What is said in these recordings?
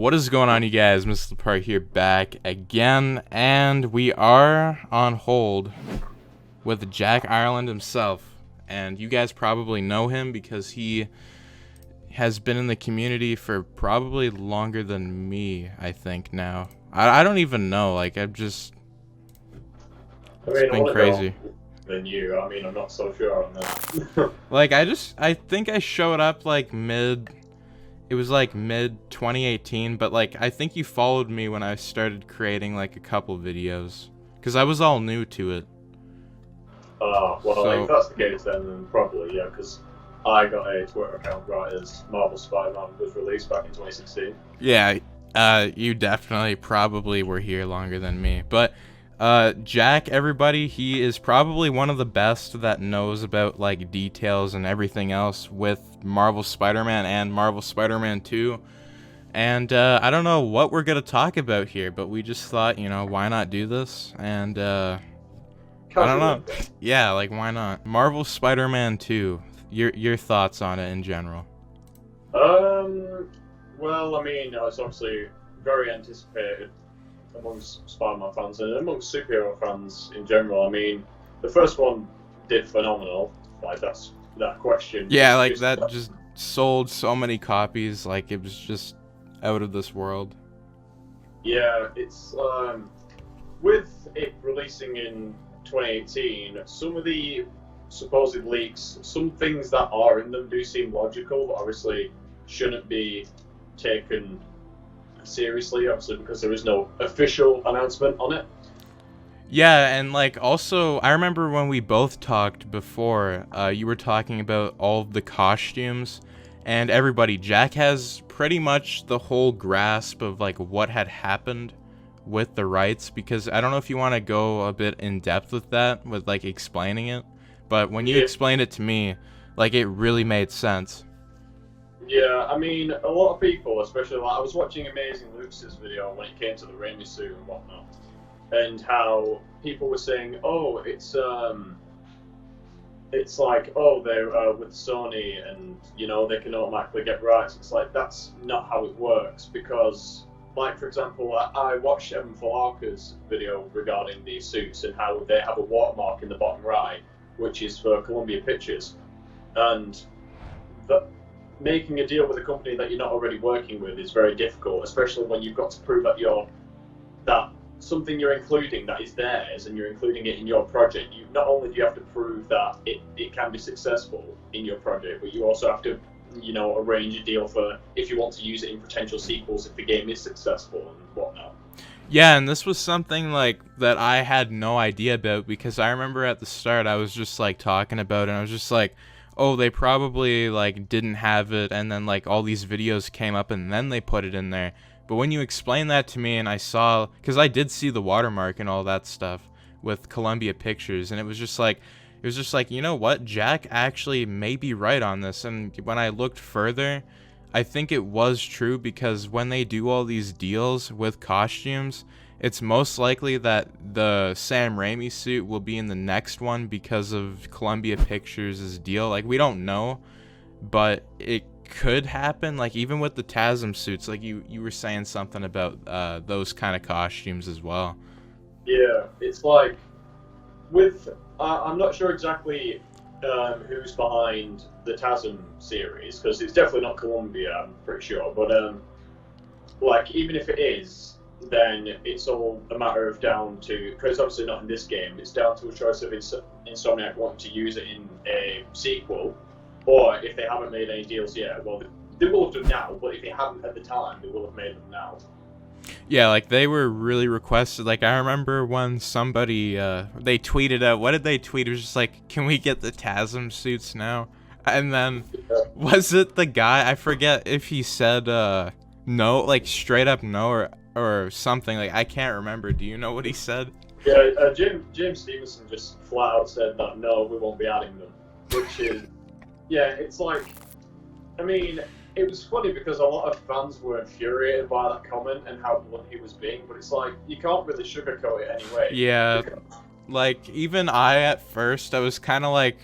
What is going on, you guys? MissedThePart here, back again, and we are on hold with Jack Ireland himself. And you guys probably know him because he has been in the community for probably longer than me, I think, now. I don't even know, like, it's been crazy. Than you, I mean, I'm not so sure on that. Like, I think I showed up, like, it was like mid 2018, but like I think you followed me when I started creating like a couple videos because I was all new to it. Well, if that's the case, then probably, yeah, because I got a Twitter account right as Marvel Spider-Man was released back in 2016. Yeah, you definitely probably were here longer than me, but Jack, everybody, he is probably one of the best that knows about like details and everything else with Marvel Spider-Man and Marvel Spider-Man 2. And I don't know what we're gonna talk about here, but we just thought, why not do this? And I don't know. Yeah, like why not? Marvel Spider-Man 2. Your thoughts on it in general? Well, I mean, it's obviously very anticipated amongst Spider-Man fans and amongst superhero fans in general. I mean, the first one did phenomenal. Like, that's that question. Yeah, like that just sold so many copies. Like, it was just out of this world. Yeah, it's with it releasing in 2018, some of the supposed leaks, some things that are in them do seem logical, but obviously shouldn't be taken seriously, obviously, because there is no official announcement on it. Yeah, and like also, I remember when we both talked before, you were talking about all of the costumes, and everybody, Jack has pretty much the whole grasp of like what had happened with the rights, because I don't know if you want to go a bit in depth with that, with like explaining it, but when you explained it to me, like it really made sense. Yeah, I mean, a lot of people, especially like I was watching Amazing Luke's video when it came to the Raimi suit and whatnot, and how people were saying, "Oh, it's like, oh, they're with Sony, and they can automatically get rights." It's like that's not how it works, because, like, for example, I watched Evan Falarka's video regarding these suits and how they have a watermark in the bottom right, which is for Columbia Pictures, and making a deal with a company that you're not already working with is very difficult, especially when you've got to prove that something you're including that is theirs and you're including it in your project. You not only do you have to prove that it can be successful in your project, but you also have to arrange a deal for if you want to use it in potential sequels if the game is successful and whatnot. Yeah, and this was something like that I had no idea about, because I remember at the start I was just like talking about it and I was just like, oh, they probably like didn't have it, and then like all these videos came up and then they put it in there. But when you explained that to me and I saw, because I did see the watermark and all that stuff with Columbia Pictures, and it was just like, you know what, Jack actually may be right on this. And when I looked further, I think it was true, because when they do all these deals with costumes, it's most likely that the Sam Raimi suit will be in the next one because of Columbia Pictures' deal. Like, we don't know, but it could happen. Like, even with the TASM suits, like you were saying something about those kind of costumes as well. Yeah, it's like with I'm not sure exactly who's behind the TASM series, because it's definitely not Columbia, I'm pretty sure. But like, even if it is, then it's all a matter of down to, because obviously not in this game, it's down to a choice of Insomniac wanting to use it in a sequel, or if they haven't made any deals yet, well, they will have done now, but if they hadn't at the time, they will have made them now. Yeah, like they were really requested. Like, I remember when somebody they tweeted out, what did they tweet? It was just like, can we get the TASM suits now? And then was it the guy, I forget if he said no, like straight up no, or something. Like, I can't remember. Do you know what he said? Yeah, James Stevenson just flat out said that no, we won't be adding them, which is, yeah, it's like, I mean, it was funny because a lot of fans were infuriated by that comment and how blunt he was being, but it's like, you can't really sugarcoat it anyway. Yeah, like, even at first, I was kind of like,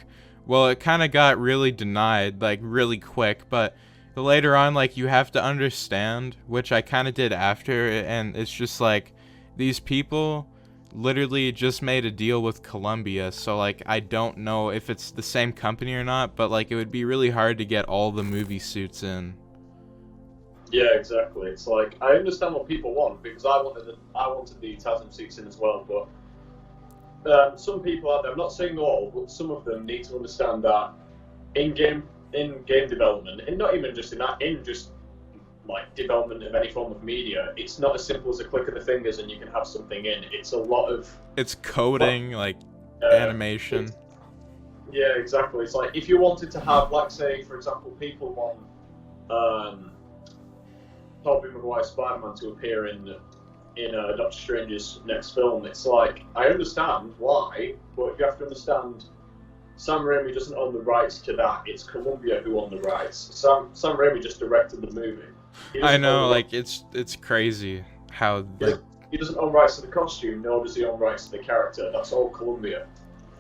well, it kind of got really denied, like, really quick, but later on, like, you have to understand, which I kind of did after, and it's just like these people literally just made a deal with Columbia, so like I don't know if it's the same company or not, but like it would be really hard to get all the movie suits in. Yeah, exactly. It's like I understand what people want because I wanted the Tasm seats in as well, but some people out there, I'm not saying all, but some of them need to understand that in game development, and not even just in that, in just like development of any form of media, it's not as simple as a click of the fingers and you can have something in. It's a lot of It's coding, like animation. yeah, exactly. It's like if you wanted to have, like, say, for example, people want Tobey Maguire's Spider-Man to appear in Doctor Strange's next film. It's like I understand why, but you have to understand Sam Raimi doesn't own the rights to that. It's Columbia who own the rights. Sam Raimi just directed the movie. I know, like it's crazy how like he doesn't own rights to the costume, nor does he own rights to the character. That's all Columbia.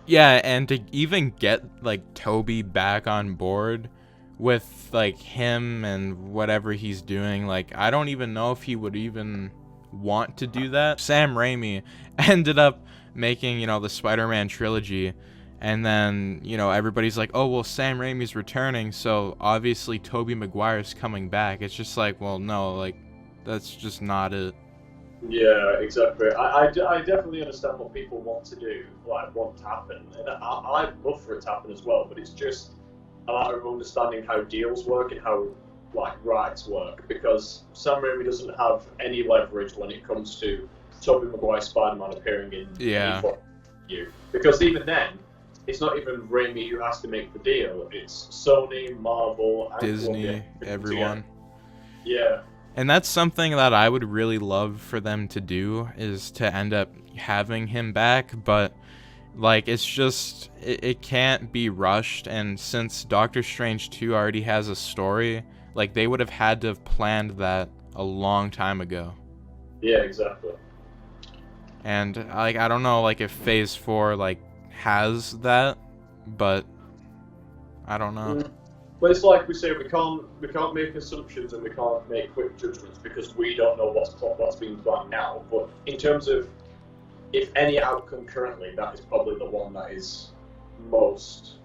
yeah, and to even get like Toby back on board with like him and whatever he's doing, like I don't even know if he would even want to do that. Sam Raimi ended up making, the Spider-Man trilogy, and then, everybody's like, oh, well, Sam Raimi's returning, so obviously Tobey Maguire's coming back. It's just like, well, no, like, that's just not it. Yeah, exactly. I definitely understand what people want to do, like, want to happen. And I'd love for it to happen as well, but it's just a matter of understanding how deals work and how, like, rights work. Because Sam Raimi doesn't have any leverage when it comes to Tobey Maguire's Spider-Man appearing in Yeah. you. Because even then, it's not even Raimi who has to make the deal. It's Sony, Marvel, and Disney, Columbia. everyone. Yeah. And that's something that I would really love for them to do, is to end up having him back, but like it's just it can't be rushed, and since Doctor Strange 2 already has a story, like they would have had to have planned that a long time ago. Yeah, exactly. And like I don't know like if Phase 4 like has that, but I don't know. But it's like we say, we can't make assumptions and we can't make quick judgments because we don't know what's being planned now. But in terms of if any outcome currently, that is probably the one that is most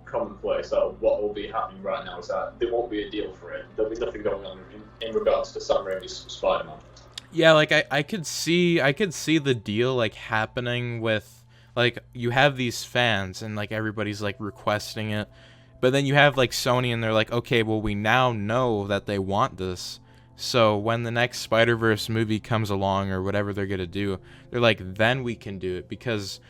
commonplace. That what will be happening right now is that there won't be a deal for it. There'll be nothing going on in regards to Sam Raimi's Spider-Man. Yeah, like I could see the deal like happening with like you have these fans and like everybody's like requesting it. But then you have like Sony and they're like, okay, well we now know that they want this. So when the next Spider-Verse movie comes along or whatever they're going to do, they're like, then we can do it. Because,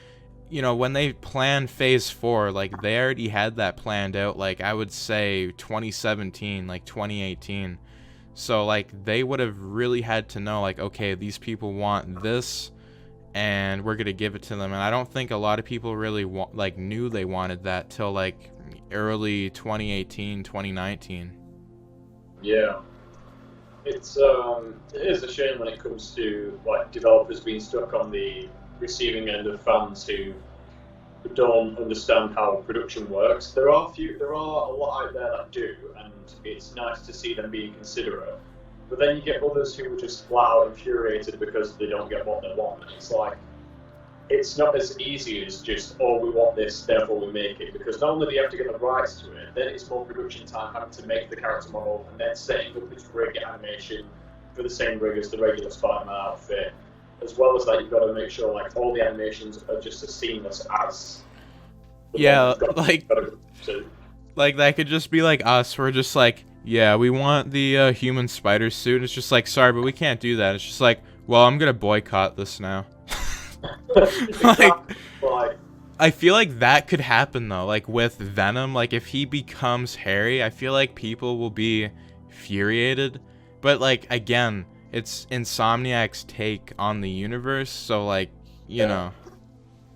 when they planned Phase 4, like they already had that planned out, like I would say 2017, like 2018. So like they would have really had to know like, okay, these people want this and we're going to give it to them. And I don't think a lot of people really knew they wanted that till like early 2018, 2019. Yeah. It is a shame when it comes to like developers being stuck on the receiving end of fans who don't understand how production works. There are a lot out there that do, and it's nice to see them being considerate. But then you get others who are just flat out infuriated because they don't get what they want. And it's like, it's not as easy as just, oh, we want this, therefore we make it. Because not only do you have to get the rights to it, then it's more production time having to make the character model and then setting up this rig animation for the same rig as the regular Spider-Man outfit. As well as that, you've got to make sure like all the animations are just as seamless as. Yeah, like that could just be like us. We're just like, yeah, we want the human spider suit. And it's just like, sorry, but we can't do that. It's just like, well, I'm gonna boycott this now. like, I feel like that could happen though. Like with Venom, like if he becomes Harry, I feel like people will be infuriated. But like again, it's Insomniac's take on the universe, so like you know.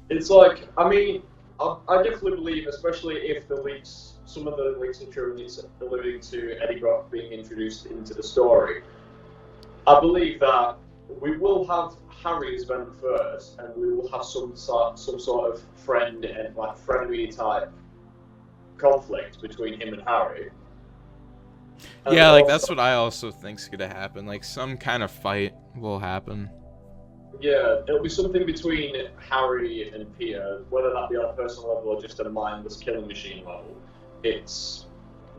It's like, I mean, I definitely believe, especially if the leaks, some of the leaks are true and it's alluding to Eddie Brock being introduced into the story. I believe that we will have Harry as Venom first, and we will have some sort of friend and like friendly type conflict between him and Harry. And Yeah, like that's also, what I also think's gonna happen. Like some kind of fight will happen. yeah, it'll be something between Harry and Peter, whether that be on a personal level or just at a mindless killing machine level. It's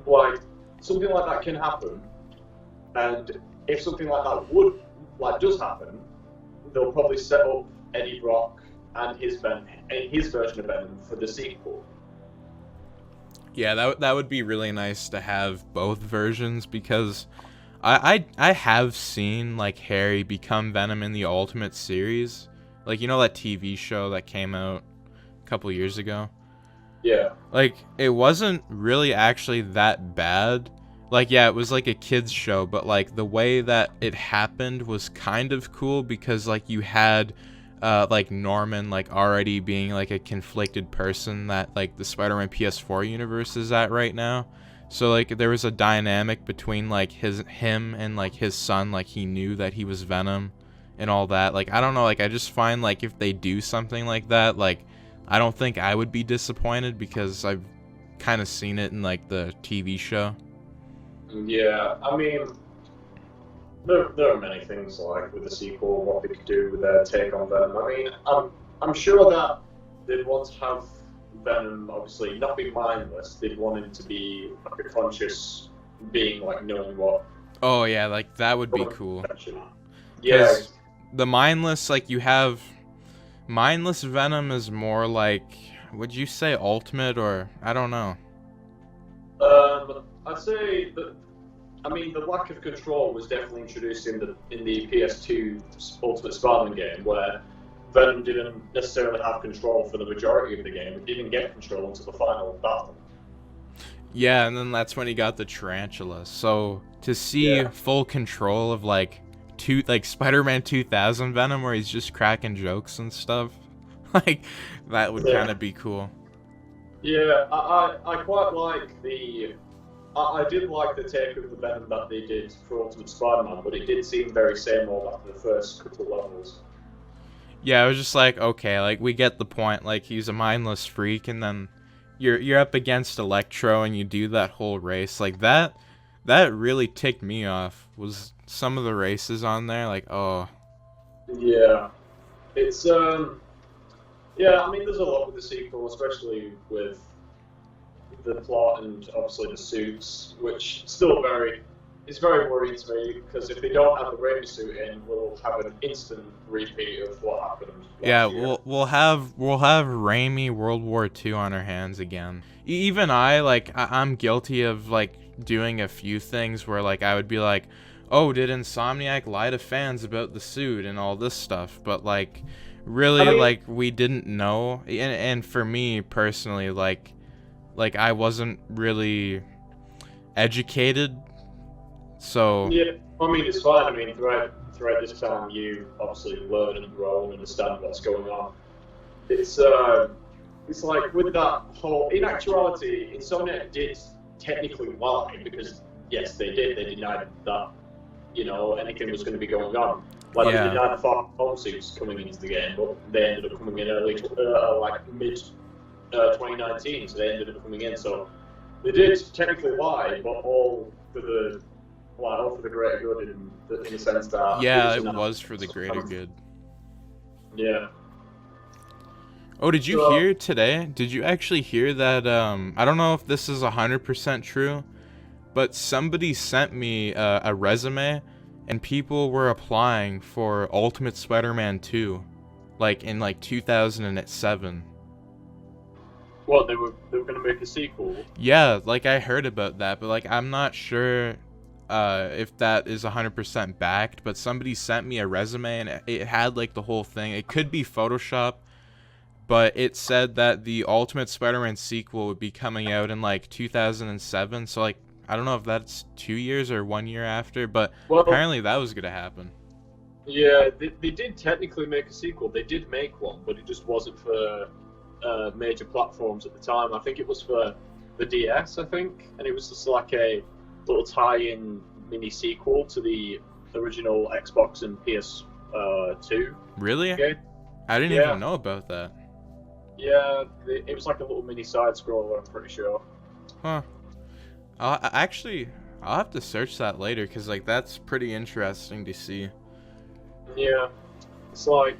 like something like that can happen, and if something like that does happen, they'll probably set up Eddie Brock and his version of Venom for the sequel. Yeah, that would be really nice to have both versions because I have seen like Harry become Venom in the Ultimate series, like you know that TV show that came out a couple years ago. Yeah, Like it wasn't really actually that bad. Like yeah, it was like a kids show, but like the way that it happened was kind of cool because like you had like Norman like already being like a conflicted person that like the Spider-Man PS4 universe is at right now. So like there was a dynamic between like him and like his son, like he knew that he was Venom and all that. Like I don't know, like I just find like if they do something like that, like I don't think I would be disappointed because I've kind of seen it in like the TV show. yeah. I mean, there are many things like with the sequel, what they could do with their take on Venom. I mean, I'm sure that they'd want to have Venom obviously not be mindless. They'd want him to be like a conscious being, like knowing what. Oh yeah, like that would be cool. Yeah. Because the mindless, like you have mindless Venom is more like, would you say ultimate or I don't know. I'd say that. I mean, the lack of control was definitely introduced in the PS2 Ultimate Spider-Man game, where Venom didn't necessarily have control for the majority of the game. He didn't get control until the final battle. Yeah, and then that's when he got the tarantula. So to see Yeah. full control of like Spider-Man 2000 Venom where he's just cracking jokes and stuff, like that would Yeah. kind of be cool. Yeah, I quite like the. I did like the take of the Venom that they did for Ultimate Spider-Man, but it did seem very same old after the first couple levels. Yeah, I was just like, okay, like we get the point. Like he's a mindless freak, and then you're up against Electro, and you do that whole race. Like that really ticked me off. Was some of the races on there? Like, oh, Yeah, it's yeah. I mean, there's a lot with the sequel, especially with the plot and obviously the suits, which it's very worrying to me because if they don't have the Raimi suit in, we'll have an instant repeat of what happened yeah. last year. We'll have Raimi World War II on our hands again. Even I like I'm guilty of like doing a few things where like I would be like, oh, did Insomniac lie to fans about the suit and all this stuff? But like really I mean, like we didn't know. And for me personally, like I wasn't really educated, so yeah, I mean it's fine. I mean throughout this time, you obviously learn and grow and understand what's going on. It's it's like with that whole. In actuality, Insomniac did technically lie because yes, they did. They denied that anything was going to be going on. Like they yeah. denied the Far Home suits coming into the game, but they ended up coming in early, like mid 2019. So they ended up coming in. So they did technically lie, but all for the all for the greater good in the sense that Yeah, it was for the greater good. Yeah. Oh, did you So, hear today? Did you actually hear that? I don't know if this is 100% true, but somebody sent me a resume, and people were applying for Ultimate Spider-Man 2, like in like 2007. what they were going to make a sequel? Yeah, like I heard about that, but like I'm not sure if that is 100% backed, but somebody sent me a resume and it had like the whole thing. It could be Photoshop, but it said that the Ultimate Spider-Man sequel would be coming out in like 2007. So like I don't know if that's 2 years or 1 year after, but Well, apparently that was gonna happen. yeah, they did technically make a sequel. They did make one, but it just wasn't for major platforms at the time. I think it was for the DS, I think, and it was just like a little tie-in mini sequel to the original Xbox and PS2 Really? game. I didn't Yeah. even know about that. Yeah, it was like a little mini side scroller. I'm pretty sure. Huh. Actually, I'll have to search that later because like that's pretty interesting to see. Yeah, it's like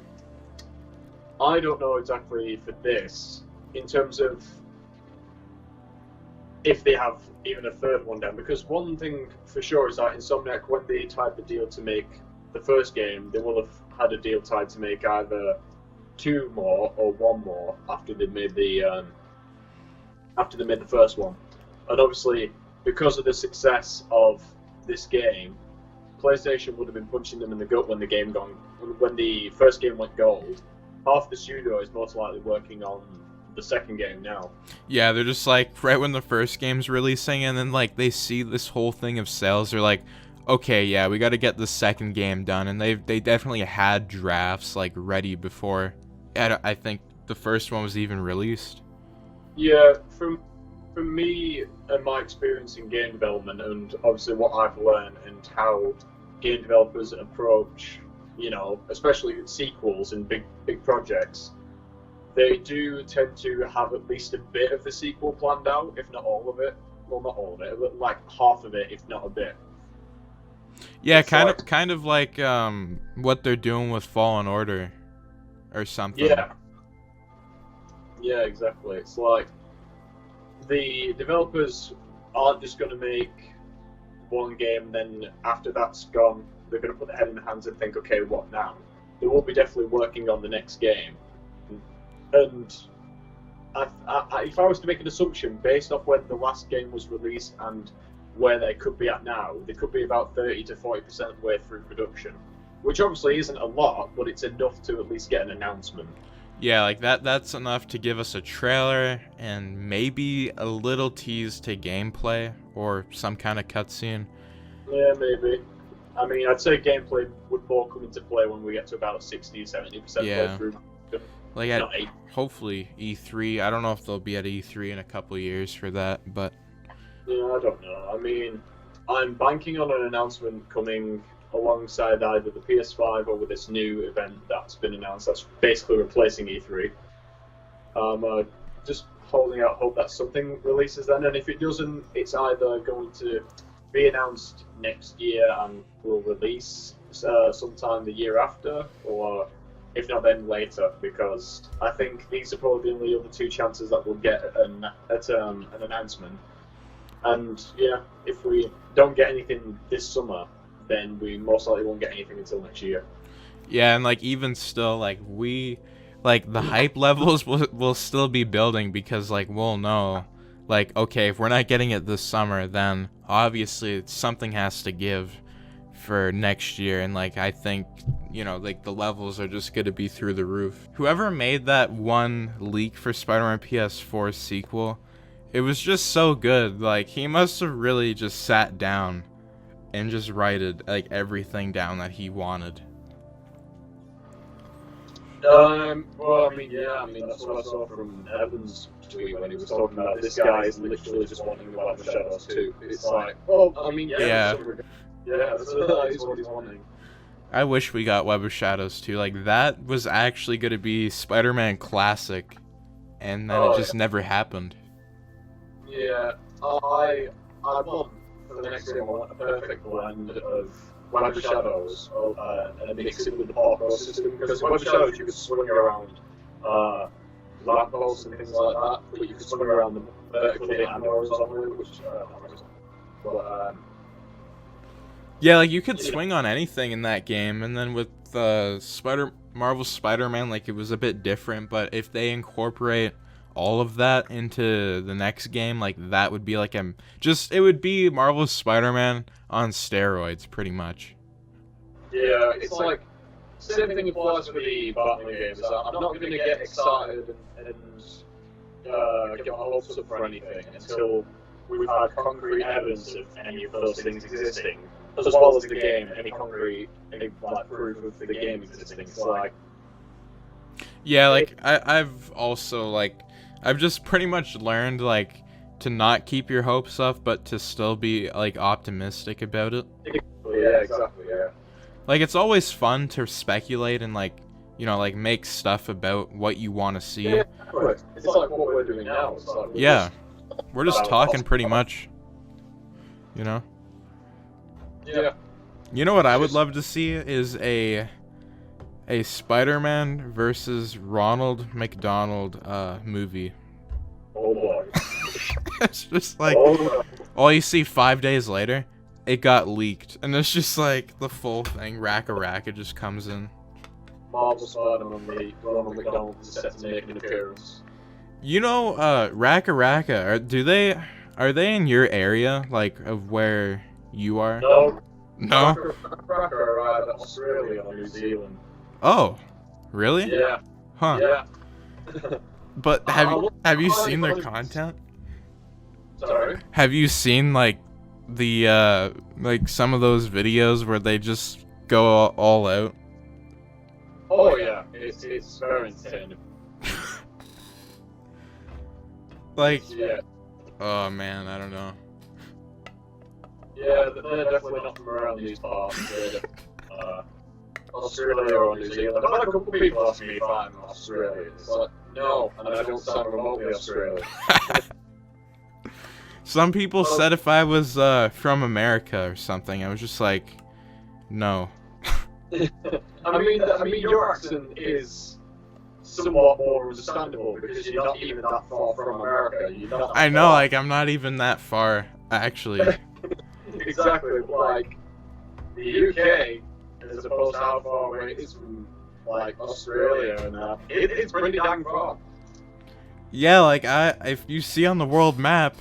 I don't know exactly for this in terms of if they have even a third one down. Because one thing for sure is that Insomniac, when they tied the deal to make the first game, they will have had a deal tied to make either 2 more or 1 more after they made the first one. And obviously, because of the success of this game, PlayStation would have been punching them in the gut when the first game went gold. Half the studio is most likely working on the second game now. Yeah, they're just like right when the first game's releasing, and then like they see this whole thing of sales, they're like, okay, yeah, we got to get the second game done, and they definitely had drafts like ready before. I think the first one was even released. Yeah, from me and my experience in game development, and obviously what I've learned and how game developers approach, especially sequels and big projects, they do tend to have at least a bit of the sequel planned out, if not all of it. Well, not all of it, but like half of it, if not a bit. Yeah, kind of like what they're doing with Fallen Order or something. Yeah, exactly. It's like the developers aren't just going to make one game, then after that's gone, they're going to put their head in the hands and think, okay, what now? They will be definitely working on the next game. And if I was to make an assumption based off when the last game was released and where they could be at now, they could be about 30 to 40% of the way through production, which obviously isn't a lot, but it's enough to at least get an announcement. Yeah, like that's enough to give us a trailer and maybe a little tease to gameplay or some kind of cutscene. Yeah, maybe. I mean, I'd say gameplay would more come into play when we get to about 60-70% playthrough. Like hopefully E3. I don't know if they'll be at E3 in a couple of years for that, but yeah, I don't know. I mean, I'm banking on an announcement coming alongside either the PS5 or with this new event that's been announced that's basically replacing E3. Just holding out hope that something releases then, and if it doesn't, it's either going to be announced next year and will release sometime the year after, or if not then later, because I think these are probably the only other 2 chances that we'll get an announcement. And yeah, if we don't get anything this summer, then we most likely won't get anything until next year. Yeah, and like even still, like the hype levels will still be building because like we'll know, like okay, if we're not getting it this summer, then obviously something has to give for next year, and like I think like the levels are just gonna be through the roof. Whoever made that one leak for Spider-Man PS4 sequel, it was just so good. Like he must have really just sat down and just writed like everything down that he wanted. Well, I mean, that's what I saw from Evan's tweet when he was talking about this guy is literally just wanting to Web of Shadows 2. It's like, well, I mean, yeah, that is what he's wanting. I wish we got Web of Shadows 2. Like that was actually going to be Spider-Man Classic, and then it just never happened. Yeah, I want for the next game, I want a perfect blend of Web of Shadows and mix it with the Porco system, because in Web of Shadows you could swing around lampposts and things like that, but you could swing around them vertically and horizontally, which yeah, like you could swing on anything in that game, and then with Marvel Spider-Man, like it was a bit different, but if they incorporate all of that into the next game, like that would be like it would be Marvel Spider-Man on steroids, pretty much. Yeah, it's like same thing applies for the Batman games. I'm not going to get excited and get my hopes up for anything until we've had concrete evidence of any of those things existing, as well as the game, any proof of the game existing. It's like, yeah, like I've also like I've just pretty much learned like to not keep your hopes up, but to still be like optimistic about it. Yeah, exactly. Yeah. Like it's always fun to speculate and like like make stuff about what you want to see. Yeah, it's like what we're doing now. It's like we're just talking pretty much. Yeah. You know what I would love to see is a Spider-Man versus Ronald McDonald movie. Oh boy. It's just like, Oh no. all you see 5 days later, it got leaked, and it's just like the full thing. Racka just comes in. Marvel Spider-Man meet Ronald McDonald is set to make an appearance. You know, Racka, are they in your area, like of where you are? No. No? Racka arrived at Australia or New Zealand. Oh, really? Yeah. Huh. Yeah. But have you seen their content? Sorry. Have you seen like the like some of those videos where they just go all out? Oh yeah, it's very entertaining. Like, Yeah. oh man, I don't know. Yeah, they're definitely not from around these parts. They're, Australia or New Zealand. I've had a couple of people ask me if I'm Australian. It's like, no, and I don't sound remotely Australian. Some people said if I was from America or something, I was just like, no. I mean, your accent is somewhat more understandable because you're not even that far from America. You're not that I know, far. like I'm not even that far actually. Exactly, but, like the UK, as opposed to how far away it is from like Australia and that, it's pretty dang far. Yeah, like if you see on the world map,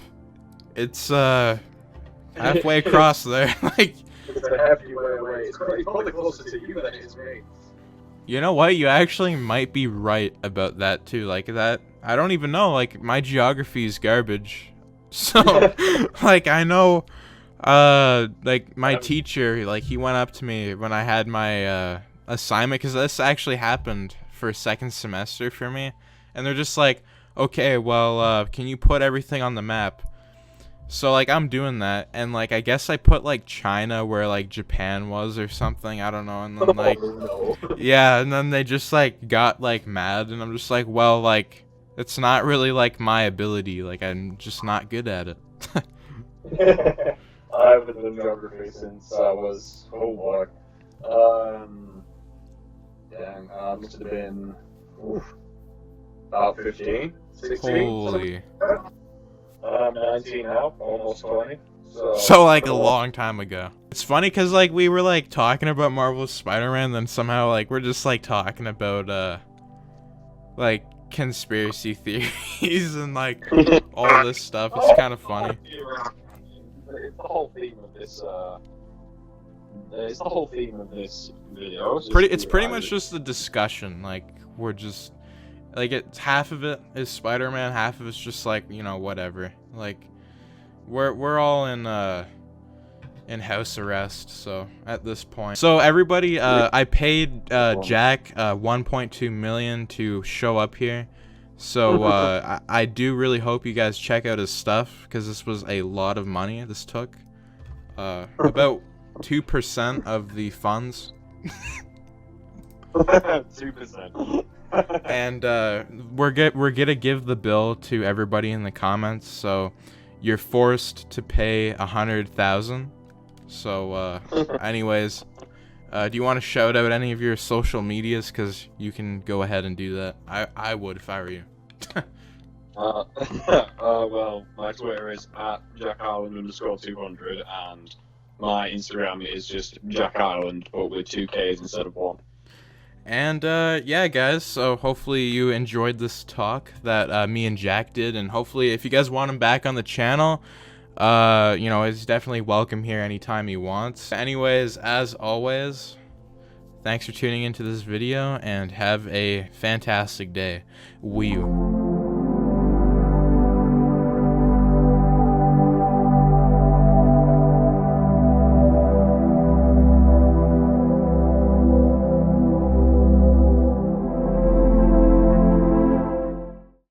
it's halfway across there. Like, It's a hefty way away. It's probably closer to you than it is me. you know what? You actually might be right about that too. Like that, I don't even know. Like my geography is garbage. So, like I know, like my teacher, like he went up to me when I had my assignment, because this actually happened for second semester for me, and they're just like, okay, well, can you put everything on the map? So like I'm doing that, and like I guess I put like China where like Japan was or something, I don't know, and then like No. yeah, and then they just like got like mad, and I'm just like, well, like it's not really like my ability, like I'm just not good at it. I haven't done geography since I was, oh boy, dang, I must have been about 15, 16. Holy. I'm 19 now, almost 20. So like a long time ago. It's funny because like we were like talking about Marvel's Spider-Man, then somehow like we're just like talking about like conspiracy theories and like all this stuff. It's kind of funny. It's the whole theme of this. It's the whole theme of this video. It's pretty much just a discussion. Like we're just like it's half of it is Spider-Man, half of it's just like, you know, whatever. Like we're all in house arrest, so at this point. So everybody, I paid Jack 1.2 million to show up here. So I do really hope you guys check out his stuff, because this was a lot of money this took. About 2% of the funds. 2%. And we're gonna give the bill to everybody in the comments, so you're forced to pay 100,000. So anyways, do you want to shout out any of your social medias? Because you can go ahead and do that. I would if I were you. Well, my Twitter is @JackIreland_200, and my Instagram is just Jack Ireland, but with 2 Ks instead of 1. And yeah, guys, so hopefully you enjoyed this talk that me and Jack did, and hopefully if you guys want him back on the channel, you know, he's definitely welcome here anytime he wants. Anyways, as always, thanks for tuning into this video, and have a fantastic day. Wee-oo.